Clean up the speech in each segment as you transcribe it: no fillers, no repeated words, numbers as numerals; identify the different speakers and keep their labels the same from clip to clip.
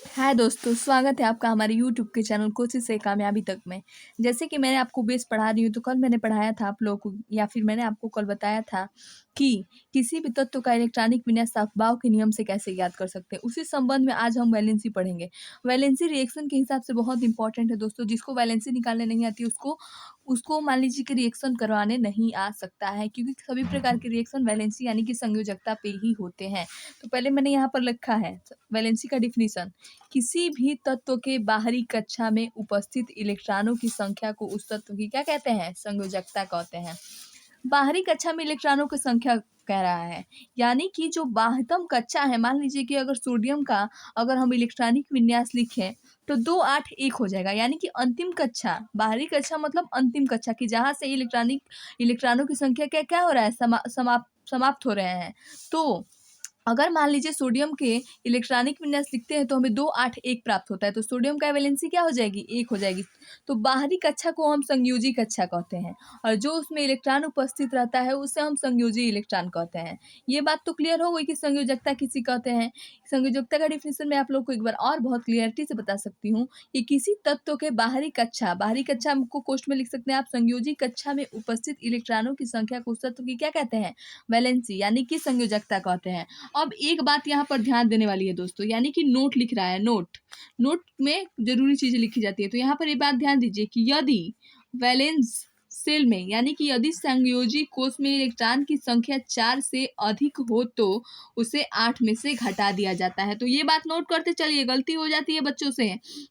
Speaker 1: हाय दोस्तों, स्वागत है आपका हमारे यूट्यूब के चैनल कोशिश से कामयाबी तक में। जैसे कि मैंने आपको बेस पढ़ा रही हूँ, तो कल मैंने पढ़ाया था आप लोगों को, या फिर मैंने आपको कल बताया था कि किसी भी तत्व का इलेक्ट्रॉनिक विन्यास अफबाव के नियम से कैसे ज्ञात कर सकते हैं। उसी संबंध में आज हम वैलेंसी पढ़ेंगे। वैलेंसी रिएक्शन के हिसाब से बहुत इंपॉर्टेंट है दोस्तों। जिसको वैलेंसी निकालने नहीं आती उसको उसको मान लीजिए कि रिएक्शन करवाने नहीं आ सकता है, क्योंकि सभी प्रकार के रिएक्शन वैलेंसी यानी कि संयोजकता पे ही होते हैं। तो पहले मैंने यहाँ पर लिखा है वैलेंसी का डिफिनीशन। किसी भी तत्व के बाहरी कक्षा में उपस्थित इलेक्ट्रॉनों की संख्या को उस तत्व की क्या कहते हैं? संयोजकता कहते हैं। बाहरी कक्षा में इलेक्ट्रॉनों की संख्या कह रहा है, यानी कि जो बाह्यतम कक्षा है, मान लीजिए कि अगर सोडियम का अगर हम इलेक्ट्रॉनिक विन्यास लिखें तो 2 8 1 हो जाएगा, यानी कि अंतिम कक्षा, बाहरी कक्षा मतलब अंतिम कक्षा की जहाँ से इलेक्ट्रॉनों की संख्या क्या क्या हो रहा है, समाप्त हो रहे हैं। तो अगर मान लीजिए सोडियम के इलेक्ट्रॉनिक विन्यास लिखते हैं तो हमें 2 8 1 प्राप्त होता है, तो सोडियम का वैलेंसी क्या हो जाएगी? 1 हो जाएगी। तो बाहरी कक्षा को हम संयोजी कक्षा कहते हैं, और जो उसमें इलेक्ट्रॉन उपस्थित रहता है उसे हम संयोजी इलेक्ट्रॉन कहते हैं। ये बात तो क्लियर हो गई कि संयोजकता किसी कहते हैं। संयोजकता का डिफिनेशन मैं आप लोग को एक बार और बहुत क्लियरिटी से बता सकती हूँ कि किसी तत्व के बाहरी कक्षा को कोष्ठ में लिख सकते हैं आप, संयोजी कक्षा में उपस्थित इलेक्ट्रॉनों की संख्या को उस तत्व की क्या कहते हैं? वैलेंसी यानी कि संयोजकता कहते हैं। अब एक बात यहाँ पर ध्यान देने वाली है दोस्तों, यानी कि नोट लिख रहा है, नोट में जरूरी चीजें लिखी जाती है। तो यहाँ पर ये बात ध्यान दीजिए कि यदि वैलेंस सेल में, यानी कि यदि संयोजी कोष में इलेक्ट्रॉन की संख्या 4 से अधिक हो तो उसे 8 में से घटा दिया जाता है। तो ये बात नोट करते चलिए, गलती हो जाती है बच्चों से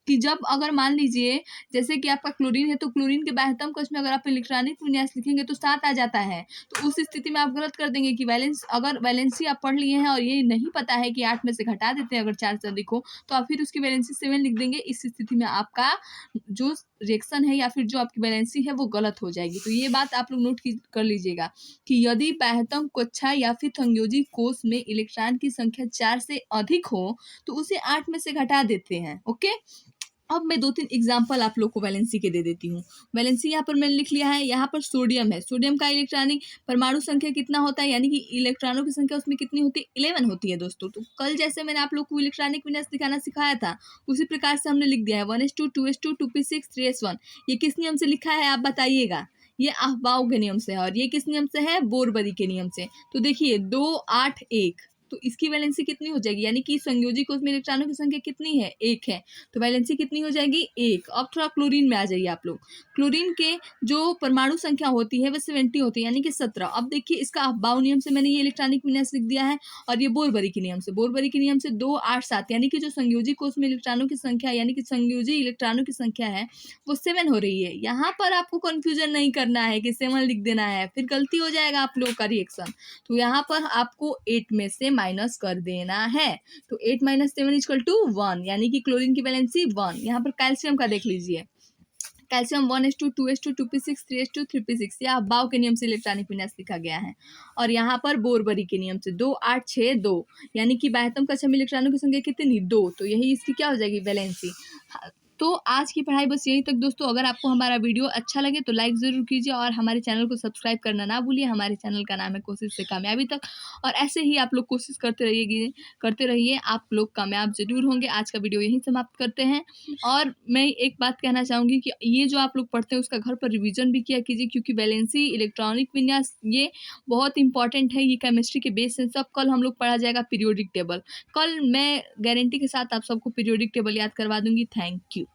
Speaker 1: कि जब अगर मान लीजिए जैसे कि आपका क्लोरीन है, तो क्लोरीन के बाह्यतम कक्ष में अगर आप इलेक्ट्रॉनिक विन्यास लिखेंगे तो 7 आ जाता है। तो उस स्थिति में आप गलत कर देंगे कि अगर वैलेंसी आप पढ़ लिए हैं और ये नहीं पता है कि 8 में से घटा देते हैं अगर 4 से अधिक हो, तो आप फिर उसकी वैलेंसी 7 लिख देंगे। इस स्थिति में आपका जो रिएक्शन है या फिर जो आपकी वैलेंसी है वो गलत हो जाएगी। तो ये बात आप लोग नोट कर लीजिएगा कि यदि बाह्यतम कक्षा या फिर संयोजी कोष में इलेक्ट्रॉन की संख्या 4 से अधिक हो तो उसे 8 में से घटा देते हैं। ओके, अब मैं 2-3 एग्जाम्पल आप लोग को वैलेंसी के दे देती हूँ। वैलेंसी यहाँ पर मैंने लिख लिया है। यहाँ पर सोडियम है, सोडियम का इलेक्ट्रॉनिक परमाणु संख्या कितना होता है, यानी कि इलेक्ट्रॉनों की संख्या उसमें कितनी होती है? 11 होती है दोस्तों। तो कल जैसे मैंने आप लोग को इलेक्ट्रॉनिक विन्यास दिखाना सिखाया था, उसी प्रकार से हमने लिख दिया है 1s2 2s2 2p6 3s1। ये किस नियम से लिखा है आप बताइएगा? ये अफबाव के नियम से है। और ये किस नियम से है? बोरबरी के नियम से। तो देखिए 2 8 1, तो इसकी वैलेंसी कितनी हो जाएगी, यानी कि संयोजी कोष में इलेक्ट्रॉनों की संख्या कितनी है? 1 है, तो वैलेंसी कितनी हो जाएगी? 1। अब थोड़ा क्लोरीन में आ जाइए आप लोग। क्लोरीन के जो परमाणु संख्या होती है वह 70 होती है, यानी कि 17। अब देखिए इसका अफबाव नियम से मैंने ये इलेक्ट्रॉनिक विन्यास लिख दिया है, और ये बोरबरी के नियम से 2 8 7, यानी कि जो संयोजी कोष में इलेक्ट्रॉनों की संख्या, यानी कि संयोजी इलेक्ट्रॉनों की संख्या है वो 7 हो रही है। यहाँ पर आपको कंफ्यूजन नहीं करना है कि 7 लिख देना है, फिर गलती हो जाएगा आप लोग का रिएक्शन। तो यहाँ पर आपको 8 में से माइनस कर देना है। तो 8 माइनस 7 इक्वल टू 1, यानी कि क्लोरीन की वैलेंसी 1। यहाँ पर कैल्शियम का देख लीजिए, calcium 1s2 2s2 2p6 3s2 3p6, यह अफबाव के नियम से इलेक्ट्रॉनिक विन्यास लिखा गया है। और यहाँ पर बोरबरी के नियम से 2 8 6 2, यानी कि बाह्यतम कक्षा में इलेक्ट्रॉनों की संख्या कितनी? 2। तो यही इसकी क्या हो जाएगी? वैलेंसी। तो आज की पढ़ाई बस यहीं तक दोस्तों। अगर आपको हमारा वीडियो अच्छा लगे तो लाइक ज़रूर कीजिए, और हमारे चैनल को सब्सक्राइब करना ना भूलिए। हमारे चैनल का नाम है कोशिश से कामयाबी तक, और ऐसे ही आप लोग कोशिश करते रहिए, आप लोग कामयाब जरूर होंगे। आज का वीडियो यहीं समाप्त करते हैं। और मैं एक बात कहना चाहूँगी कि ये जो आप लोग पढ़ते हैं उसका घर पर रिवीजन भी किया कीजिए, क्योंकि वैलेंसी, इलेक्ट्रॉनिक विन्यास ये बहुत इंपॉर्टेंट है। ये केमिस्ट्री के बेस है सब। कल हम लोग पढ़ा जाएगा पीरियोडिक टेबल। कल मैं गारंटी के साथ आप सबको पीरियोडिक टेबल याद करवा दूंगी। Thank you.